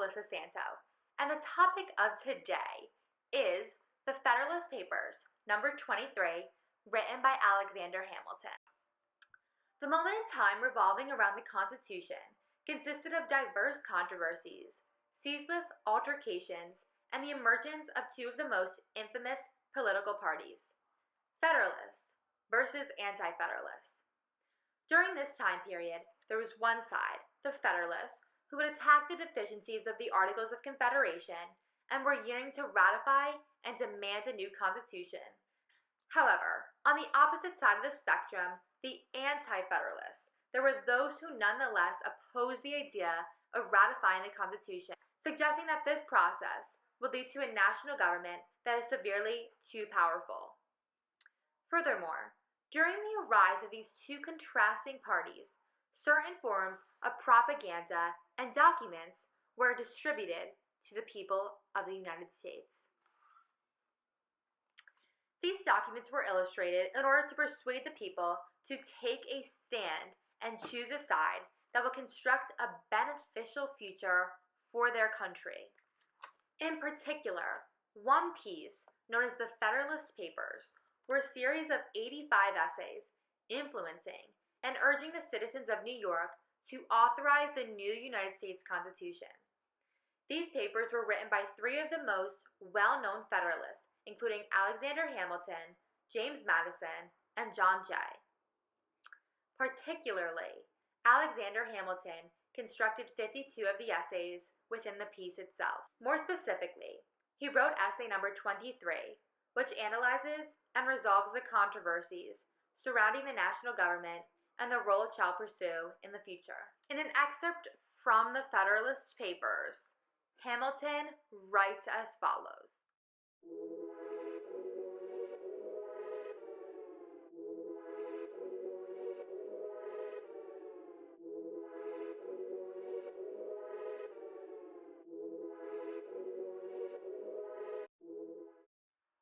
Alyssa Santo, and the topic of today is the Federalist Papers, number 23, written by Alexander Hamilton. The moment in time revolving around the Constitution consisted of diverse controversies, ceaseless altercations, and the emergence of two of the most infamous political parties, Federalists versus Anti-Federalists. During this time period, there was one side, the Federalists, who would attack the deficiencies of the Articles of Confederation and were yearning to ratify and demand a new constitution. However, on the opposite side of the spectrum, the Anti-Federalists, there were those who nonetheless opposed the idea of ratifying the Constitution, suggesting that this process would lead to a national government that is severely too powerful. Furthermore, during the rise of these two contrasting parties, certain forms of propaganda and documents were distributed to the people of the United States. These documents were illustrated in order to persuade the people to take a stand and choose a side that will construct a beneficial future for their country. In particular, one piece, known as the Federalist Papers, were a series of 85 essays influencing and urging the citizens of New York to authorize the new United States Constitution. These papers were written by three of the most well-known Federalists, including Alexander Hamilton, James Madison, and John Jay. Particularly, Alexander Hamilton constructed 52 of the essays within the piece itself. More specifically, he wrote essay number 23, which analyzes and resolves the controversies surrounding the national government and the role it shall pursue in the future. In an excerpt from the Federalist Papers, Hamilton writes as follows.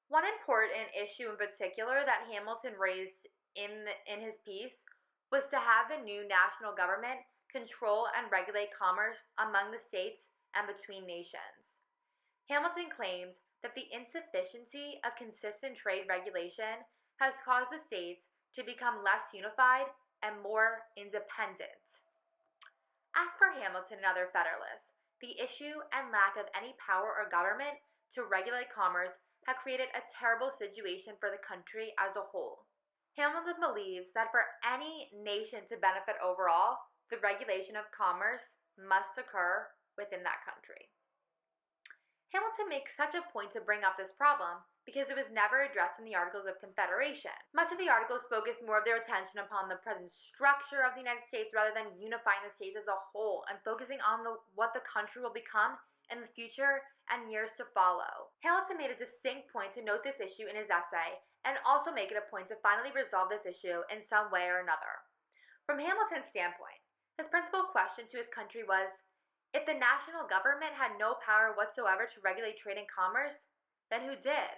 One important issue in particular that Hamilton raised in his piece was to have the new national government control and regulate commerce among the states and between nations. Hamilton claims that the insufficiency of consistent trade regulation has caused the states to become less unified and more independent. As for Hamilton and other Federalists, the issue and lack of any power or government to regulate commerce had created a terrible situation for the country as a whole. Hamilton believes that for any nation to benefit overall, the regulation of commerce must occur within that country. Hamilton makes such a point to bring up this problem because it was never addressed in the Articles of Confederation. Much of the articles focused more of their attention upon the present structure of the United States rather than unifying the states as a whole and focusing on what the country will become in the future and years to follow. Hamilton made a distinct point to note this issue in his essay and also make it a point to finally resolve this issue in some way or another. From Hamilton's standpoint, his principal question to his country was, if the national government had no power whatsoever to regulate trade and commerce, then who did?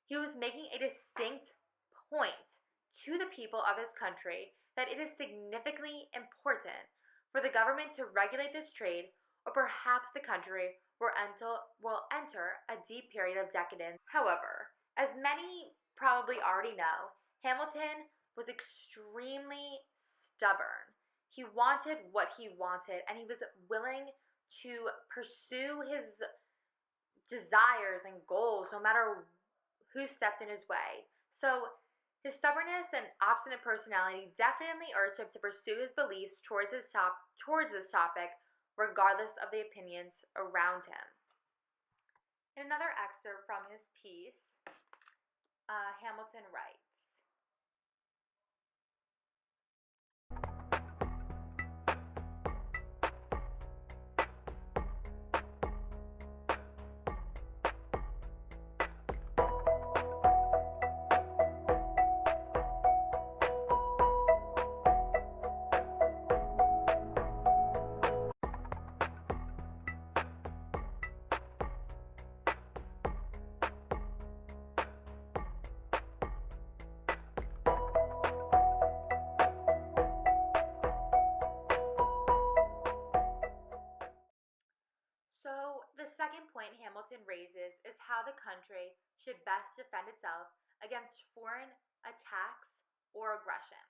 He was making a distinct point to the people of his country that it is significantly important for the government to regulate this trade, or perhaps the country will enter a deep period of decadence. However, as many probably already know, Hamilton was extremely stubborn. He wanted what he wanted, and he was willing to pursue his desires and goals no matter who stepped in his way. So his stubbornness and obstinate personality definitely urged him to pursue his beliefs towards this topic, regardless of the opinions around him. In another excerpt from his piece, Hamilton writes, best defend itself against foreign attacks or aggression.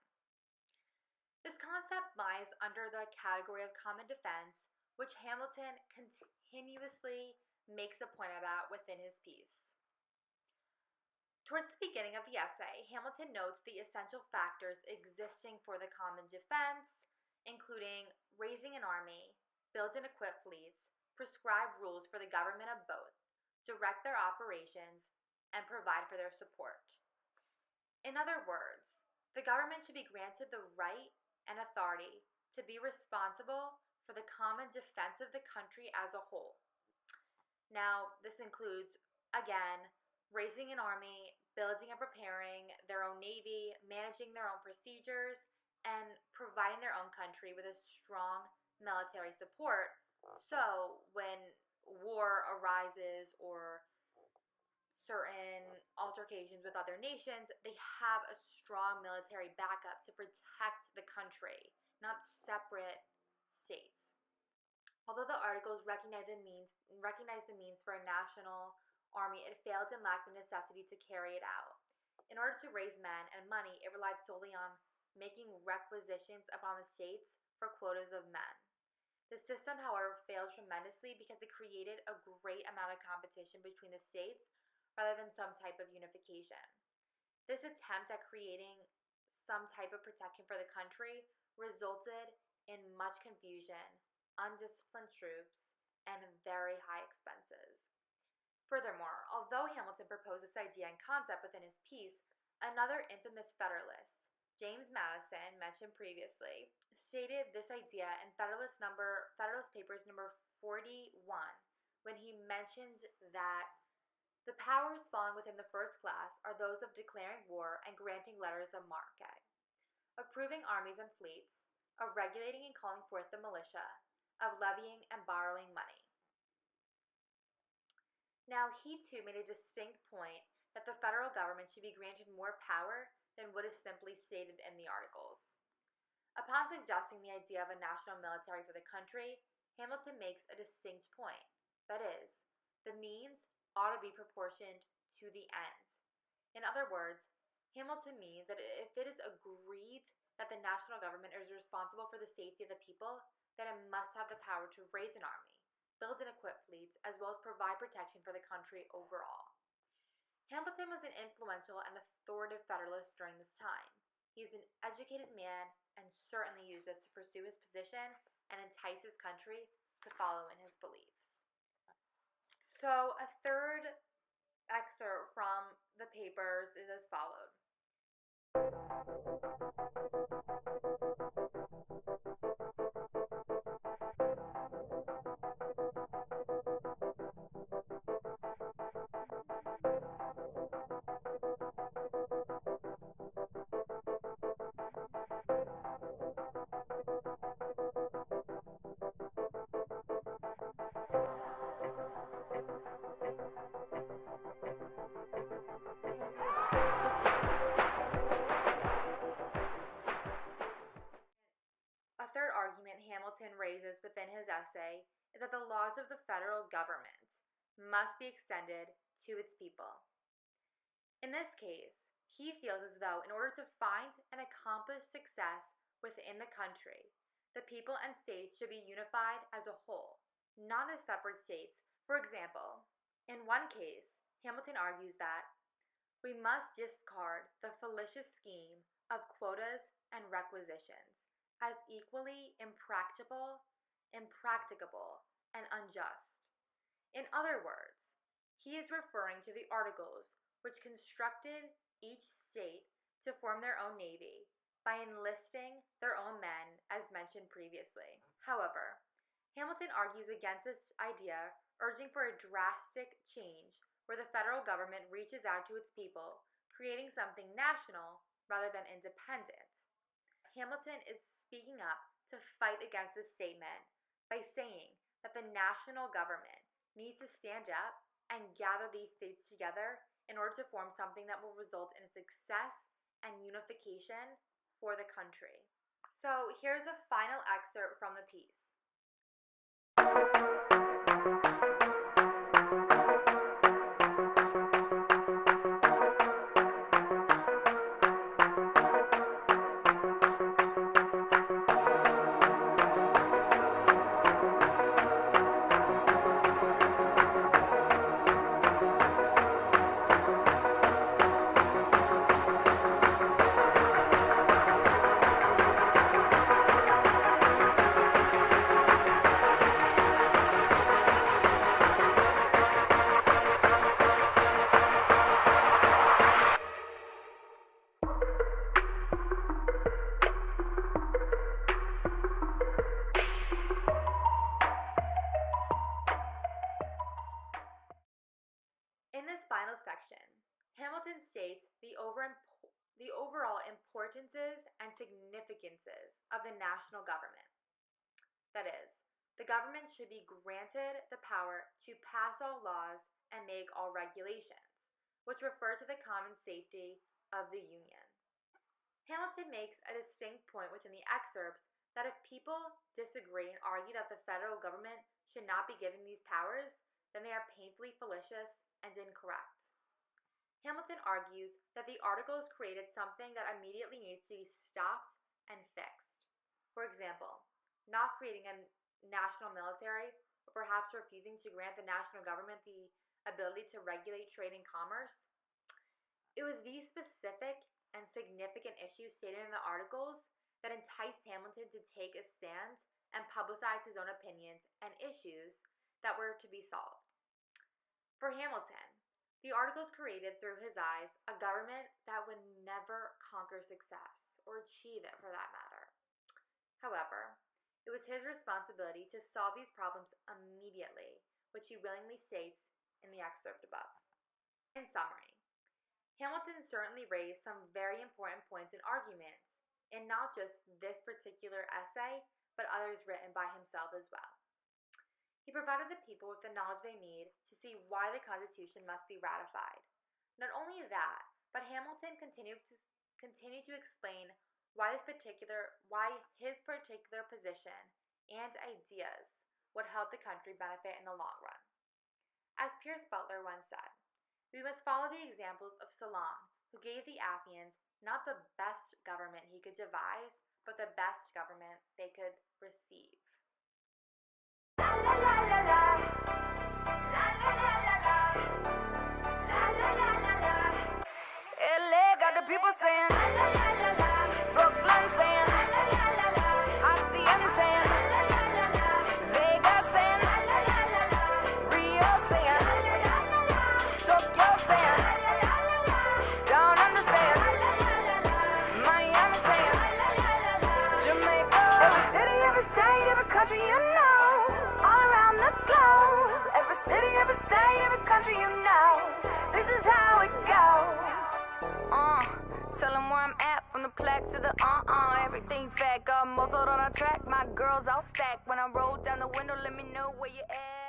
This concept lies under the category of common defense, which Hamilton continuously makes a point about within his piece. Towards the beginning of the essay, Hamilton notes the essential factors existing for the common defense, including raising an army, build and equip fleets, prescribe rules for the government of both, direct their operations, and provide for their support. In other words, the government should be granted the right and authority to be responsible for the common defense of the country as a whole. Now, this includes, again, raising an army, building and preparing their own navy, managing their own procedures, and providing their own country with a strong military support. So when war arises or certain altercations with other nations, they have a strong military backup to protect the country, not separate states. Although the articles recognize the means for a national army, it failed and lacked the necessity to carry it out. In order to raise men and money, it relied solely on making requisitions upon the states for quotas of men. The system, however, failed tremendously because it created a great amount of competition between the states rather than some type of unification. This attempt at creating some type of protection for the country resulted in much confusion, undisciplined troops, and very high expenses. Furthermore, although Hamilton proposed this idea and concept within his piece, another infamous Federalist, James Madison, mentioned previously, stated this idea in Federalist Papers number 41, when he mentioned that the powers falling within the first class are those of declaring war and granting letters of marque, approving armies and fleets, of regulating and calling forth the militia, of levying and borrowing money. Now, he too made a distinct point that the federal government should be granted more power than what is simply stated in the articles. Upon suggesting the idea of a national military for the country, Hamilton makes a distinct point. That is, the means ought to be proportioned to the end. In other words, Hamilton means that if it is agreed that the national government is responsible for the safety of the people, then it must have the power to raise an army, build and equip fleets, as well as provide protection for the country overall. Hamilton was an influential and authoritative Federalist during this time. He was an educated man and certainly used this to pursue his position and entice his country to follow in his beliefs. So a third excerpt from the papers is as follows. A third argument Hamilton raises within his essay is that the laws of the federal government must be extended to its people. In this case, he feels as though in order to find and accomplish success within the country, the people and states should be unified as a whole, not as separate states. For example, in one case, Hamilton argues that we must discard the fallacious scheme of quotas and requisitions as equally impracticable, and unjust. In other words, he is referring to the articles which constructed each state to form their own navy by enlisting their own men, as mentioned previously. However, Hamilton argues against this idea, urging for a drastic change where the federal government reaches out to its people, creating something national rather than independent. Hamilton is speaking up to fight against this statement by saying that the national government needs to stand up and gather these states together in order to form something that will result in success and unification for the country. So here's a final excerpt from the piece. Hamilton states the overall importances and significances of the national government. That is, the government should be granted the power to pass all laws and make all regulations, which refer to the common safety of the Union. Hamilton makes a distinct point within the excerpts that if people disagree and argue that the federal government should not be given these powers, then they are painfully fallacious and incorrect. Hamilton argues that the Articles created something that immediately needs to be stopped and fixed. For example, not creating a national military, or perhaps refusing to grant the national government the ability to regulate trade and commerce. It was these specific and significant issues stated in the Articles that enticed Hamilton to take a stand and publicize his own opinions and issues that were to be solved. For Hamilton, the Articles created through his eyes a government that would never conquer success, or achieve it for that matter. However, it was his responsibility to solve these problems immediately, which he willingly states in the excerpt above. In summary, Hamilton certainly raised some very important points and arguments in not just this particular essay, but others written by himself as well. He provided the people with the knowledge they need to see why the Constitution must be ratified. Not only that, but Hamilton continued to explain why his particular position and ideas would help the country benefit in the long run. As Pierce Butler once said, we must follow the examples of Solon, who gave the Athenians not the best government he could devise, but the best government they could receive. LA got the people saying, Brooklyn saying, Hacienda saying, Vegas saying, Rio saying, Tokyo saying, don't understand, Miami saying, Jamaica. Every city, every state, every country you know, all around the globe. Every city, every state, every country you know, this is how it goes. Tell them where I'm at, from the plaque to the everything fat, got muzzled on a track, my girls all stacked. When I roll down the window, let me know where you at.